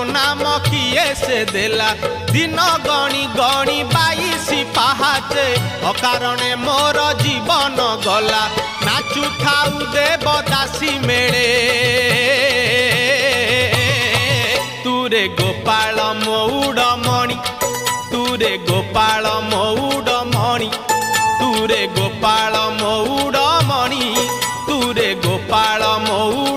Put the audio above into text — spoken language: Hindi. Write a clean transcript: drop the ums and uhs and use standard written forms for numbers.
नाम किए से देला दिन गणी गणी 22 पाहाचे अकारणे मोर जीवन गला नाचु थाउ देवदासी मेले तुरे गोपाल मौड़मणि तुरे गोपाल मौड़मणि तुरे गोपाल मौड़मणि तुरे गोपाल मौड़